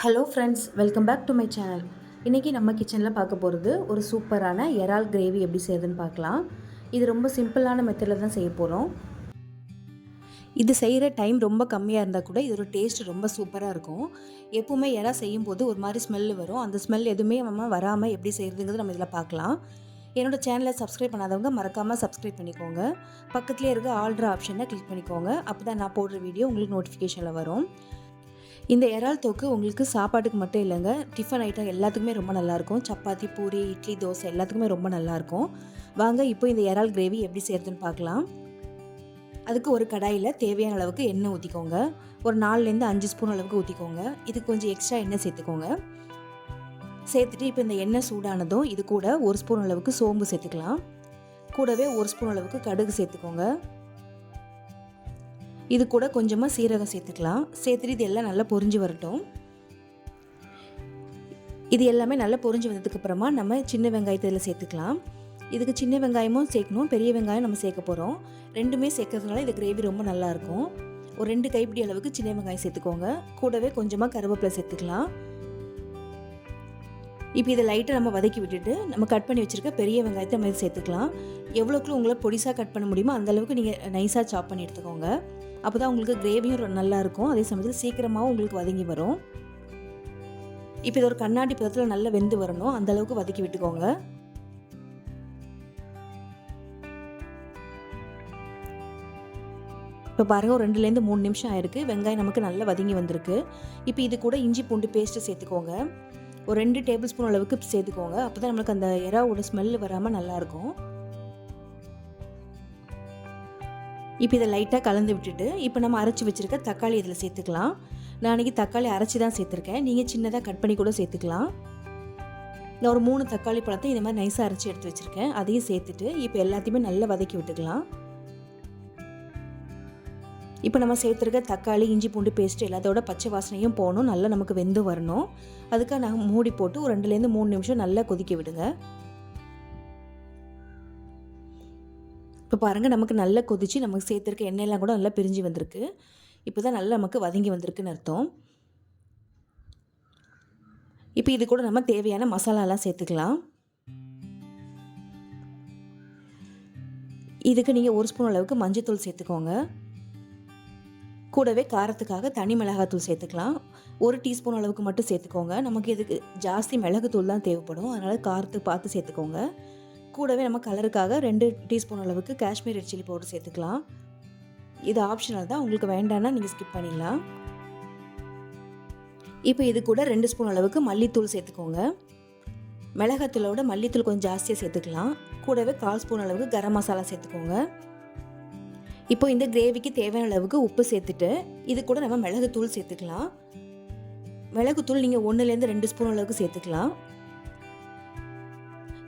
Hello friends, welcome back to my channel. இன்றைக்கி நம்ம கிச்சனில் பார்க்க போகிறது ஒரு சூப்பரான இறால் கிரேவி எப்படி செய்யுதுன்னு பார்க்கலாம். இது ரொம்ப சிம்பிளான மெத்தடில் தான் செய்ய போகிறோம். இது செய்கிற டைம் ரொம்ப கம்மியாக இருந்தால் கூட இதோட டேஸ்ட் ரொம்ப சூப்பராக இருக்கும். எப்போவுமே இறா செய்யும்போது ஒரு மாதிரி ஸ்மெல் வரும். அந்த ஸ்மெல் எதுவுமே நம்ம வராமல் எப்படி செய்கிறதுங்கிறது நம்ம இதில் பார்க்கலாம். என்னோடய சேனலை சப்ஸ்கிரைப் பண்ணாதவங்க மறக்காமல் சப்ஸ்கிரைப் பண்ணிக்கோங்க. பக்கத்துலேயே இருக்க ஆல்ட்ரு ஆப்ஷனை கிளிக் பண்ணிக்கோங்க. அப்போ தான் நான் போடுற வீடியோ உங்களுக்கு நோட்டிஃபிகேஷனில் வரும். இந்த இறால் தொக்கு உங்களுக்கு சாப்பாட்டுக்கு மட்டும் இல்லைங்க, டிஃபன் ஐட்டம் எல்லாத்துக்குமே ரொம்ப நல்லாயிருக்கும். சப்பாத்தி, பூரி, இட்லி, தோசை எல்லாத்துக்குமே ரொம்ப நல்லாயிருக்கும். வாங்க இப்போ இந்த இறால் கிரேவி எப்படி செய்கிறதுன்னு பார்க்கலாம். அதுக்கு ஒரு கடாயில் தேவையான அளவுக்கு எண்ணெய் ஊற்றிக்கோங்க. ஒரு 4லேருந்து 5 ஸ்பூன் அளவுக்கு ஊற்றிக்கோங்க. இதுக்கு கொஞ்சம் எக்ஸ்ட்ரா எண்ணெய் சேர்த்துக்கோங்க. சேர்த்துட்டு இப்போ இந்த எண்ணெய் சூடானதும் இது கூட 1 ஸ்பூன் அளவுக்கு சோம்பு சேர்த்துக்கலாம். கூடவே 1 ஸ்பூன் அளவுக்கு கடுகு சேர்த்துக்கோங்க. இது கூட கொஞ்சமாக சீரகம் சேர்த்துக்கலாம். சேர்த்துட்டு இது எல்லாம் நல்லா பொரிஞ்சு வரட்டும். இது எல்லாமே நல்லா பொரிஞ்சு வந்ததுக்கப்புறமா நம்ம சின்ன வெங்காயத்தை இதில் சேர்த்துக்கலாம். இதுக்கு சின்ன வெங்காயமும் சேர்க்கணும், பெரிய வெங்காயம் நம்ம சேர்க்க போகிறோம். ரெண்டுமே சேர்க்கறதுனால இந்த கிரேவி ரொம்ப நல்லாயிருக்கும். ஒரு 2 கைப்பிடி அளவுக்கு சின்ன வெங்காயம் சேர்த்துக்கோங்க. கூடவே கொஞ்சமாக கருவேப்பிலை சேர்த்துக்கலாம். இப்போ இதை லைட்டாக நம்ம வதக்கி விட்டுட்டு நம்ம கட் பண்ணி வச்சுருக்க பெரிய வெங்காயத்தை நம்ம சேர்த்துக்கலாம். எவ்வளோக்குள்ள உங்களை பொடிசாக கட் பண்ண முடியுமோ அந்தளவுக்கு நீங்கள் நைஸாக சாப் பண்ணி எடுத்துக்கோங்க. அப்போ தான் உங்களுக்கு கிரேவியும் நல்லாயிருக்கும். அதே சமயத்தில் சீக்கிரமாகவும் உங்களுக்கு வதங்கி வரும். இப்போ இது ஒரு கண்ணாடி பதத்தில் நல்லா வெந்து வரணும், அந்தளவுக்கு வதக்கி விட்டுக்கோங்க. இப்போ பாருங்கள், ஒரு 2லேருந்து 3 நிமிஷம் ஆயிருக்கு. வெங்காயம் நமக்கு நல்லா வதங்கி வந்திருக்கு. இப்போ இது கூட இஞ்சி பூண்டு பேஸ்ட்டு சேர்த்துக்கோங்க. ஒரு 2 டேபிள் ஸ்பூன் அளவுக்கு சேர்த்துக்கோங்க. அப்போ தான் நம்மளுக்கு அந்த இறாவோட ஸ்மெல் வராமல் நல்லாயிருக்கும். இப்போ இதை லைட்டாக கலந்து விட்டுட்டு இப்போ நம்ம அரைச்சி வச்சுருக்க தக்காளி இதில் சேர்த்துக்கலாம். நான் அன்றைக்கி தக்காளி அரைச்சி தான் சேர்த்துருக்கேன். நீங்கள் சின்னதாக கட் பண்ணி கூட சேர்த்துக்கலாம். நான் ஒரு 3 தக்காளி பழத்தை இந்த மாதிரி நைஸாக அரைச்சி எடுத்து வச்சுருக்கேன். அதையும் சேர்த்துட்டு இப்போ எல்லாத்தையுமே நல்லா வதக்கி விட்டுக்கலாம். இப்போ நம்ம சேர்த்துருக்க தக்காளி, இஞ்சி பூண்டு பேஸ்ட்டு எல்லாத்தோட பச்சை வாசனையும் போகணும், நல்லா நமக்கு வெந்து வரணும். அதுக்காக நான் மூடி போட்டு ஒரு 2லேருந்து 3 நிமிஷம் நல்லா கொதிக்க விடுங்க. இப்போ பாருங்கள், நமக்கு நல்லா கொதிச்சு நமக்கு சேர்த்துருக்க எண்ணெயெல்லாம் கூட நல்லா பிரிஞ்சு வந்திருக்கு. இப்போ தான் நல்லா நமக்கு வதங்கி வந்திருக்குன்னு அர்த்தம். இப்போ இது கூட நம்ம தேவையான மசாலாலாம் சேர்த்துக்கலாம். இதுக்கு நீங்கள் 1 ஸ்பூன் அளவுக்கு மஞ்சள்தூள் சேர்த்துக்கோங்க. கூடவே காரத்துக்காக தனி மிளகாத்தூள் சேர்த்துக்கலாம். 1 டீஸ்பூன் அளவுக்கு மட்டும் சேர்த்துக்கோங்க. நமக்கு இதுக்கு ஜாஸ்தி மிளகுத்தூள் தான் தேவைப்படும், அதனால் காரத்துக்கு பார்த்து சேர்த்துக்கோங்க. கூடவே நம்ம கலருக்காக 2 டீஸ்பூன் அளவுக்கு காஷ்மீர் ரெட் சில்லி பவுடர் சேர்த்துக்கலாம். இது ஆப்ஷனல் தான், உங்களுக்கு வேண்டாம்னா நீங்கள் ஸ்கிப் பண்ணிடலாம். இப்போ இது கூட 2 ஸ்பூன் அளவுக்கு மல்லித்தூள் சேர்த்துக்கோங்க. மிளகாத்தூளோட மல்லித்தூள் கொஞ்சம் ஜாஸ்தியாக சேர்த்துக்கலாம். கூடவே 1/4 ஸ்பூன் அளவுக்கு கரம் மசாலா சேர்த்துக்கோங்க. இப்போ இந்த கிரேவிக்கு தேவையான அளவுக்கு உப்பு சேர்த்துட்டு இது கூட நம்ம மிளகுத்தூள் சேர்த்துக்கலாம். மிளகுத்தூள் நீங்கள் 1லேருந்து 2 ஸ்பூன் அளவுக்கு சேர்த்துக்கலாம்.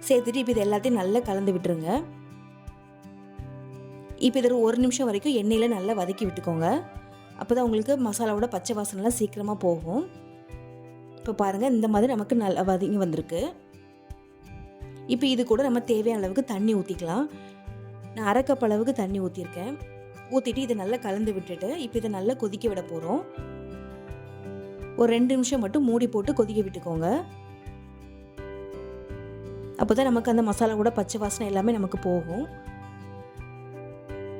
சேர்த்துட்டு இப்போ இது எல்லாத்தையும் நல்லா கலந்து விட்டுருங்க. இப்போ இதில் 1 நிமிஷம் வரைக்கும் எண்ணெயில் நல்லா வதக்கி விட்டுக்கோங்க. அப்போ தான் உங்களுக்கு மசாலாவோட பச்சை வாசனைலாம் சீக்கிரமாக போகும். இப்போ பாருங்கள், இந்த மாதிரி நமக்கு நல்லா வதங்கி வந்திருக்கு. இப்போ இது கூட நம்ம தேவையான அளவுக்கு தண்ணி ஊற்றிக்கலாம். நான் 1/2 கப் அளவுக்கு தண்ணி ஊற்றிருக்கேன். ஊற்றிட்டு இதை நல்லா கலந்து விட்டுட்டு இப்போ இதை நல்லா கொதிக்க விட போகிறோம். ஒரு 2 நிமிஷம் மட்டும் மூடி போட்டு கொதிக்க விட்டுக்கோங்க. அப்போ தான் நமக்கு அந்த மசாலாவோட பச்சை வாசனை எல்லாமே நமக்கு போகும்.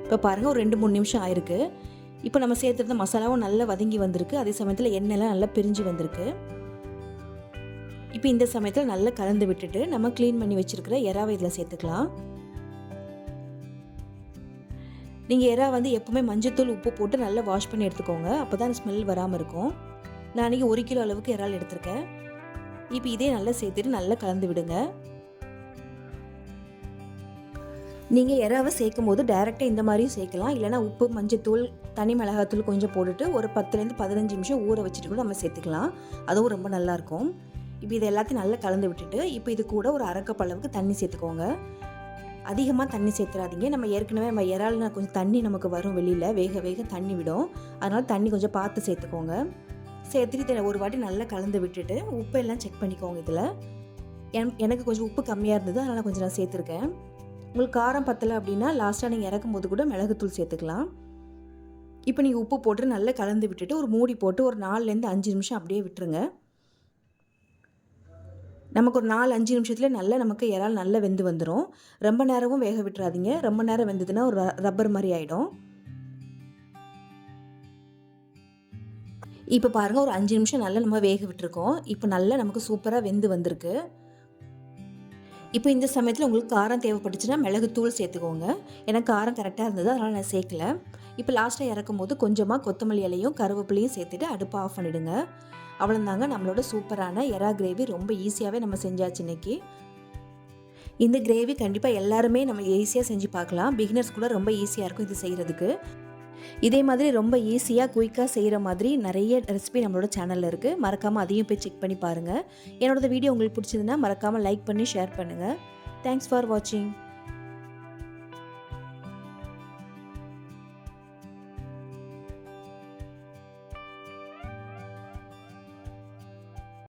இப்போ பாருங்கள், ஒரு 2-3 நிமிஷம் ஆயிருக்கு. இப்போ நம்ம சேர்த்துருந்த மசாலாவும் நல்லா வதங்கி வந்திருக்கு. அதே சமயத்தில் எண்ணெய்லாம் நல்லா பிரிஞ்சு வந்திருக்கு. இப்போ இந்த சமயத்தில் நல்லா கலந்து விட்டுட்டு நம்ம க்ளீன் பண்ணி வச்சுருக்கிற இறாவை இதில் சேர்த்துக்கலாம். நீங்கள் இறா எப்போவுமே மஞ்சத்தூள் உப்பு போட்டு நல்லா வாஷ் பண்ணி எடுத்துக்கோங்க. அப்போ தான் ஸ்மெல் வராமல் இருக்கும். நான் அன்றைக்கி 1 கிலோ அளவுக்கு இறால் எடுத்திருக்கேன். இப்போ இதே நல்லா சேர்த்துட்டு நல்லா கலந்து விடுங்க. நீங்கள் இறாவை சேர்க்கும் போது டைரெக்டாக இந்த மாதிரியும் சேர்க்கலாம். இல்லைனா உப்பு, மஞ்சத்தூள், தனி மிளகாத்தூள் கொஞ்சம் போட்டுட்டு ஒரு 10லேருந்து 15 நிமிஷம் ஊற வச்சுட்டு கூட நம்ம சேர்த்துக்கலாம். அதுவும் ரொம்ப நல்லாயிருக்கும். இப்போ இது எல்லாத்தையும் நல்லா கலந்து விட்டுட்டு இப்போ இது கூட ஒரு 1/2 கப் அளவுக்கு தண்ணி சேர்த்துக்கோங்க. அதிகமாக தண்ணி சேர்த்துறாதீங்க. நம்ம ஏற்கனவே நம்ம இறால்னா கொஞ்சம் தண்ணி நமக்கு வரும், வெளியில் வேக வேக தண்ணி விடும். அதனால் தண்ணி கொஞ்சம் பார்த்து சேர்த்துக்கோங்க. சேர்த்துட்டு இதை ஒரு வாட்டி நல்லா கலந்து விட்டுட்டு உப்பு எல்லாம் செக் பண்ணிக்கோங்க. இதில் எனக்கு கொஞ்சம் உப்பு கம்மியாக இருந்தது, அதனால் கொஞ்சம் நான் சேர்த்துருக்கேன். உங்களுக்கு காரம் பத்தலை அப்படின்னா லாஸ்ட்டாக நீங்கள் இறக்கும் போது கூட மிளகுத்தூள் சேர்த்துக்கலாம். இப்போ நீங்கள் உப்பு போட்டு நல்லா கலந்து விட்டுட்டு ஒரு மூடி போட்டு ஒரு 4லேருந்து 5 நிமிஷம் அப்படியே விட்டுருங்க. நமக்கு ஒரு 4-5 நிமிஷத்துல நல்லா நமக்கு இறால் நல்லா வெந்து வந்துடும். ரொம்ப நேரமும் வேக விட்டுறாதீங்க. ரொம்ப நேரம் வெந்ததுன்னா ஒரு ரப்பர் மாதிரி ஆகிடும். இப்போ பாருங்கள், ஒரு 5 நிமிஷம் நல்லா நம்ம வேக விட்டுருக்கோம். இப்போ நல்லா நமக்கு சூப்பராக வெந்து வந்திருக்கு. இப்போ இந்த சமயத்தில் உங்களுக்கு காரம் தேவைப்பட்டுச்சுன்னா மிளகுத்தூள் சேர்த்துக்கோங்க. எனக்கு காரம் கரெக்டாக இருந்தது, அதனால் நான் சேர்க்கல. இப்போ லாஸ்ட்டாக இறக்கும் போது கொஞ்சமாக கொத்தமல்லி இலையும் கருவேப்பிலையும் சேர்த்துட்டு அடுப்பை ஆஃப் பண்ணிவிடுங்க. அவ்வளோதாங்க, நம்மளோட சூப்பரான எறா கிரேவி ரொம்ப ஈஸியாகவே நம்ம செஞ்சாச்சு இன்றைக்கி. இந்த கிரேவி கண்டிப்பாக எல்லாருமே நம்ம ஈஸியாக செஞ்சு பார்க்கலாம். பிகினர்ஸ் கூட ரொம்ப ஈஸியாக இருக்கும் இது செய்கிறதுக்கு. இதே மாதிரி ரொம்ப ஈஸியாக குயிக்காக செய்கிற மாதிரி நிறைய ரெசிபி நம்மளோட சேனலில் இருக்குது. மறக்காமல் அதையும் போய் செக் பண்ணி பாருங்கள். என்னோட வீடியோ உங்களுக்கு பிடிச்சதுன்னா மறக்காமல் லைக் பண்ணி ஷேர் பண்ணுங்கள். தேங்க்ஸ் ஃபார் வாட்சிங்.